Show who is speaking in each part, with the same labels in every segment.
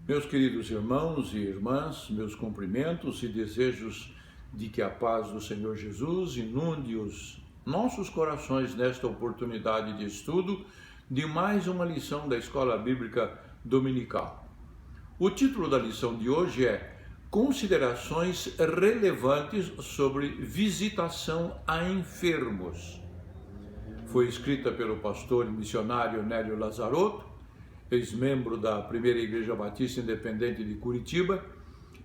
Speaker 1: Meus queridos irmãos e irmãs, meus cumprimentos e desejos de que a paz do Senhor Jesus inunde os nossos corações nesta oportunidade de estudo de mais uma lição da Escola Bíblica Dominical. O título da lição de hoje é Considerações relevantes sobre visitação a enfermos. Foi escrita pelo pastor e missionário Nélio Lazarotto, ex-membro da Primeira Igreja Batista Independente de Curitiba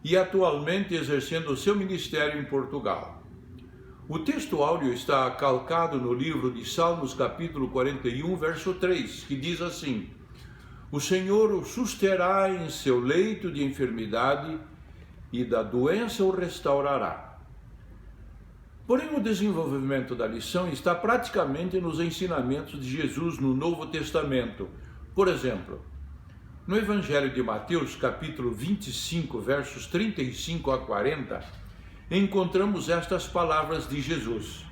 Speaker 1: e atualmente exercendo o seu ministério em Portugal. O texto áudio está calcado no livro de Salmos, capítulo 41, verso 3, que diz assim: O Senhor o susterá em seu leito de enfermidade e da doença o restaurará. Porém, o desenvolvimento da lição está praticamente nos ensinamentos de Jesus no Novo Testamento. Por exemplo, no Evangelho de Mateus, capítulo 25, versos 35 a 40, encontramos estas palavras de Jesus: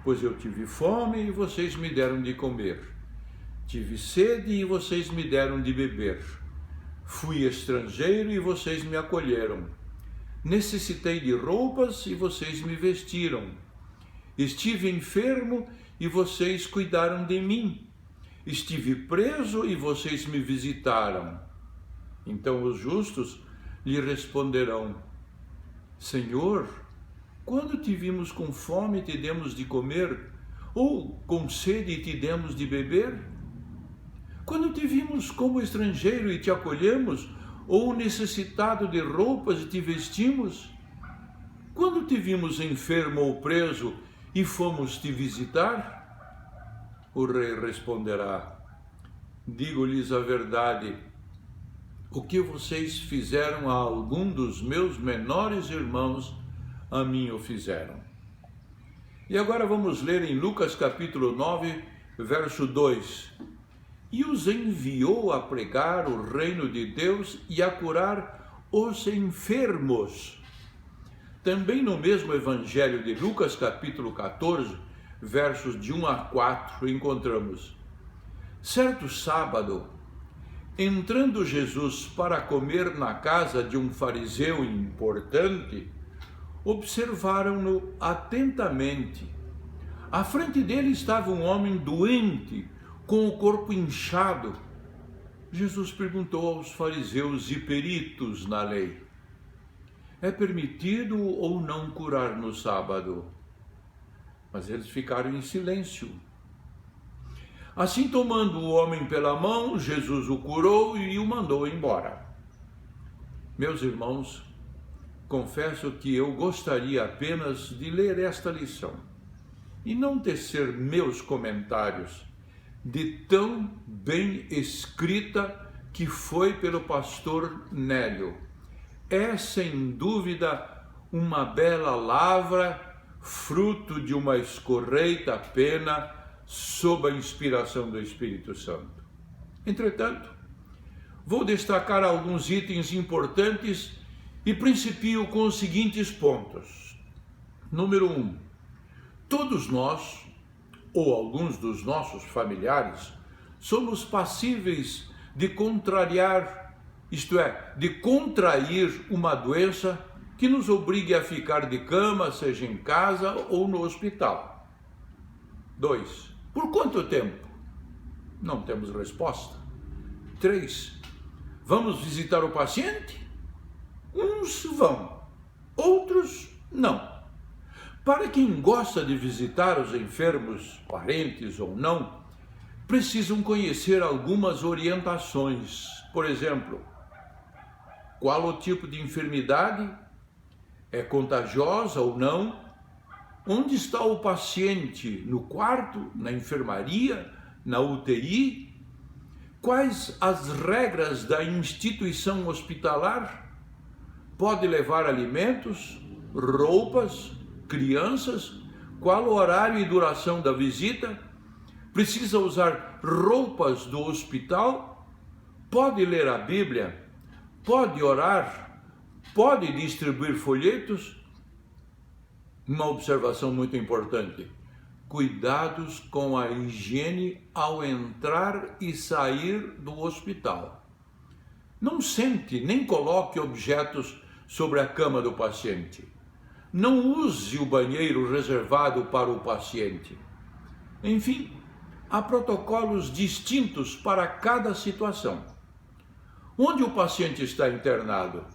Speaker 1: Pois eu tive fome e vocês me deram de comer, tive sede e vocês me deram de beber, fui estrangeiro e vocês me acolheram, necessitei de roupas e vocês me vestiram, estive enfermo e vocês cuidaram de mim, estive preso e vocês me visitaram. Então os justos lhe responderão: Senhor, quando te vimos com fome e te demos de comer, ou com sede e te demos de beber? Quando te vimos como estrangeiro e te acolhemos, ou necessitado de roupas e te vestimos? Quando te vimos enfermo ou preso e fomos te visitar? O rei responderá: Digo-lhes a verdade, o que vocês fizeram a algum dos meus menores irmãos, a mim o fizeram. E agora vamos ler em Lucas capítulo 9, verso 2. E os enviou a pregar o reino de Deus e a curar os enfermos. Também no mesmo evangelho de Lucas capítulo 14, versos de 1 a 4, encontramos: Certo sábado, entrando Jesus para comer na casa de um fariseu importante, observaram-no atentamente. À frente dele estava um homem doente, com o corpo inchado. Jesus perguntou aos fariseus e peritos na lei: É permitido ou não curar no sábado? Mas eles ficaram em silêncio. Assim, tomando o homem pela mão, Jesus o curou e o mandou embora. Meus irmãos, confesso que eu gostaria apenas de ler esta lição e não tecer meus comentários, de tão bem escrita que foi pelo pastor Nélio. É, sem dúvida, uma bela lavra, fruto de uma escorreita pena sob a inspiração do Espírito Santo. Entretanto, vou destacar alguns itens importantes e principio com os seguintes pontos. Número 1. Todos nós, ou alguns dos nossos familiares, somos passíveis de contrariar, isto é, de contrair uma doença que nos obrigue a ficar de cama, seja em casa ou no hospital. 2. Por quanto tempo? Não temos resposta. 3. Vamos visitar o paciente? Uns vão, outros não. Para quem gosta de visitar os enfermos, parentes ou não, precisam conhecer algumas orientações. Por exemplo, qual o tipo de enfermidade? É contagiosa ou não? Onde está o paciente? No quarto? Na enfermaria? Na UTI? Quais as regras da instituição hospitalar? Pode levar alimentos, roupas, crianças? Qual o horário e duração da visita? Precisa usar roupas do hospital? Pode ler a Bíblia? Pode orar? Pode distribuir folhetos? Uma observação muito importante: cuidados com a higiene ao entrar e sair do hospital. Não sente nem coloque objetos sobre a cama do paciente. Não use o banheiro reservado para o paciente. Enfim, há protocolos distintos para cada situação. Onde o paciente está internado?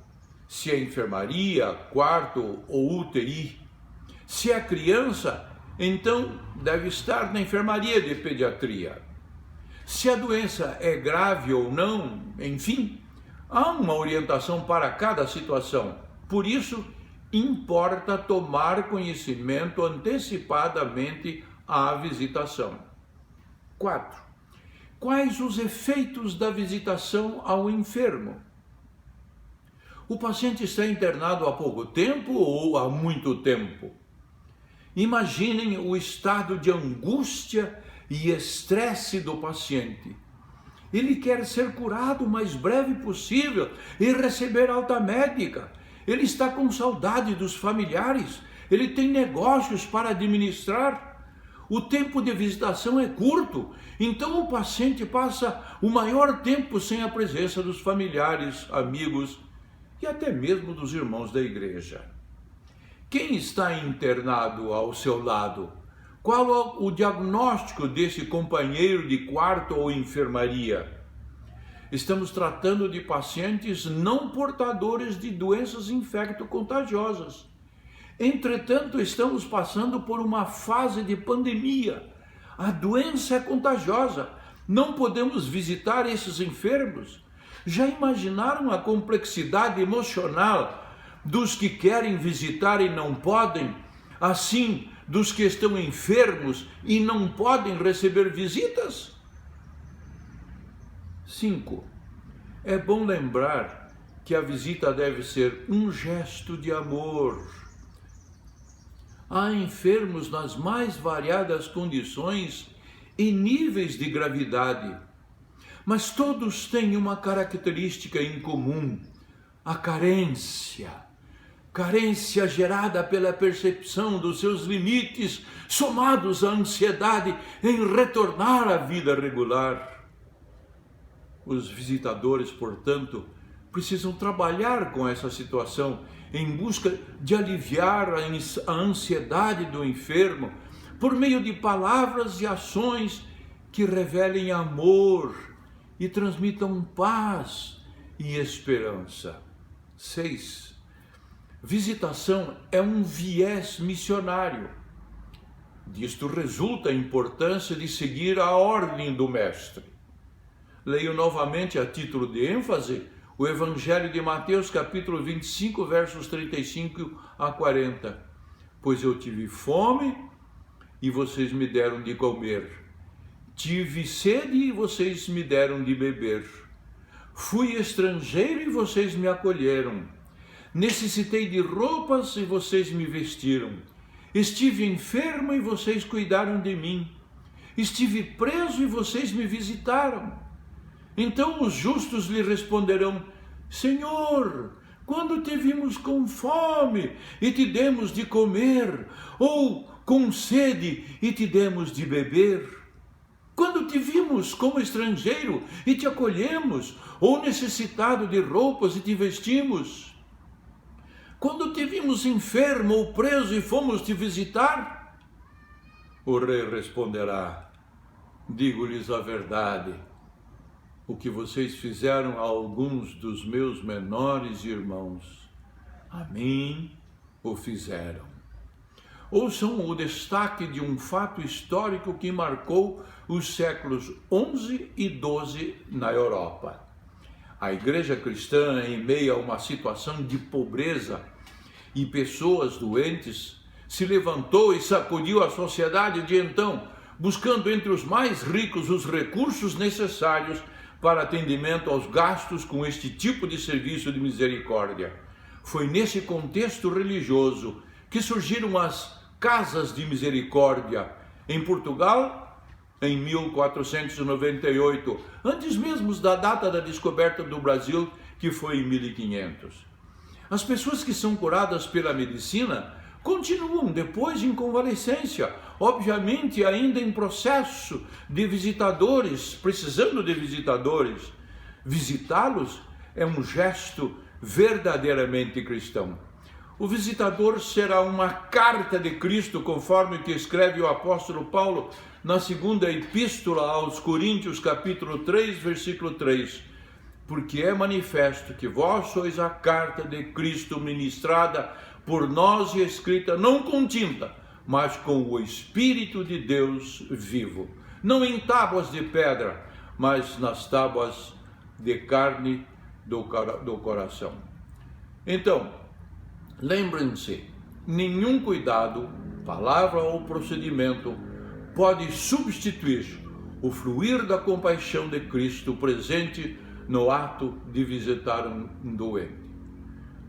Speaker 1: Se é enfermaria, quarto ou UTI. Se é criança, então deve estar na enfermaria de pediatria. Se a doença é grave ou não, enfim, há uma orientação para cada situação. Por isso, importa tomar conhecimento antecipadamente à visitação. 4. Quais os efeitos da visitação ao enfermo? O paciente está internado há pouco tempo ou há muito tempo? Imaginem o estado de angústia e estresse do paciente. Ele quer ser curado o mais breve possível e receber alta médica. Ele está com saudade dos familiares. Ele tem negócios para administrar. O tempo de visitação é curto, então o paciente passa o maior tempo sem a presença dos familiares, amigos e até mesmo dos irmãos da igreja. Quem está internado ao seu lado? Qual o diagnóstico desse companheiro de quarto ou enfermaria? Estamos tratando de pacientes não portadores de doenças infecto-contagiosas. Entretanto, estamos passando por uma fase de pandemia. A doença é contagiosa. Não podemos visitar esses enfermos. Já imaginaram a complexidade emocional dos que querem visitar e não podem? Assim, dos que estão enfermos e não podem receber visitas? 5. É bom lembrar que a visita deve ser um gesto de amor. Há enfermos nas mais variadas condições e níveis de gravidade, mas todos têm uma característica em comum: a carência. Carência gerada pela percepção dos seus limites, somados à ansiedade em retornar à vida regular. Os visitadores, portanto, precisam trabalhar com essa situação em busca de aliviar a ansiedade do enfermo por meio de palavras e ações que revelem amor e transmitam paz e esperança. 6. Visitação é um viés missionário. Disto resulta a importância de seguir a ordem do Mestre. Leio novamente a título de ênfase o Evangelho de Mateus, capítulo 25, versos 35 a 40. Pois eu tive fome e vocês me deram de comer. Tive sede e vocês me deram de beber. Fui estrangeiro e vocês me acolheram. Necessitei de roupas e vocês me vestiram. Estive enfermo e vocês cuidaram de mim. Estive preso e vocês me visitaram. Então os justos lhe responderão: Senhor, quando te vimos com fome e te demos de comer, ou com sede e te demos de beber? Quando te vimos como estrangeiro e te acolhemos, ou necessitado de roupas e te vestimos? Quando te vimos enfermo ou preso e fomos te visitar? O rei responderá: digo-lhes a verdade. O que vocês fizeram a alguns dos meus menores irmãos, a mim o fizeram. Ouçam o destaque de um fato histórico que marcou os séculos XI e XII na Europa. A igreja cristã, em meio a uma situação de pobreza e pessoas doentes, se levantou e sacudiu a sociedade de então, buscando entre os mais ricos os recursos necessários para atendimento aos gastos com este tipo de serviço de misericórdia. Foi nesse contexto religioso que surgiram as Casas de Misericórdia em Portugal, em 1498, antes mesmo da data da descoberta do Brasil, que foi em 1500. As pessoas que são curadas pela medicina continuam depois em convalescência, obviamente ainda em processo de visitadores, precisando de visitadores. Visitá-los é um gesto verdadeiramente cristão. O visitador será uma carta de Cristo, conforme que escreve o apóstolo Paulo na segunda epístola aos Coríntios, capítulo 3, versículo 3. Porque é manifesto que vós sois a carta de Cristo ministrada por nós e escrita não com tinta, mas com o Espírito de Deus vivo, não em tábuas de pedra, mas nas tábuas de carne do coração. Então, lembrem-se, nenhum cuidado, palavra ou procedimento pode substituir o fluir da compaixão de Cristo presente no ato de visitar um doente.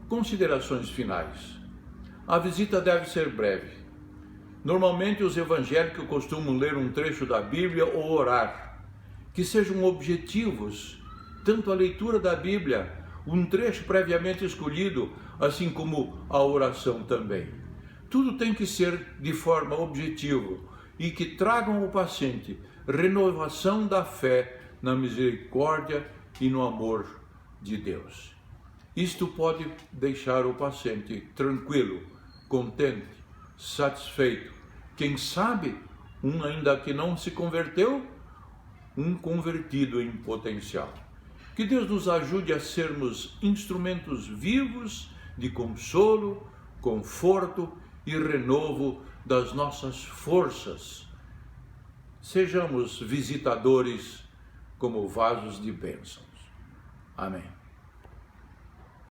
Speaker 1: Considerações finais. A visita deve ser breve. Normalmente os evangélicos costumam ler um trecho da Bíblia ou orar. Que sejam objetivos, tanto a leitura da Bíblia, um trecho previamente escolhido, assim como a oração também. Tudo tem que ser de forma objetiva e que tragam ao paciente renovação da fé na misericórdia e no amor de Deus. Isto pode deixar o paciente tranquilo, contente, satisfeito. Quem sabe, ainda que não se converteu, um convertido em potencial. Que Deus nos ajude a sermos instrumentos vivos de consolo, conforto e renovo das nossas forças. Sejamos visitadores como vasos de bênçãos. Amém.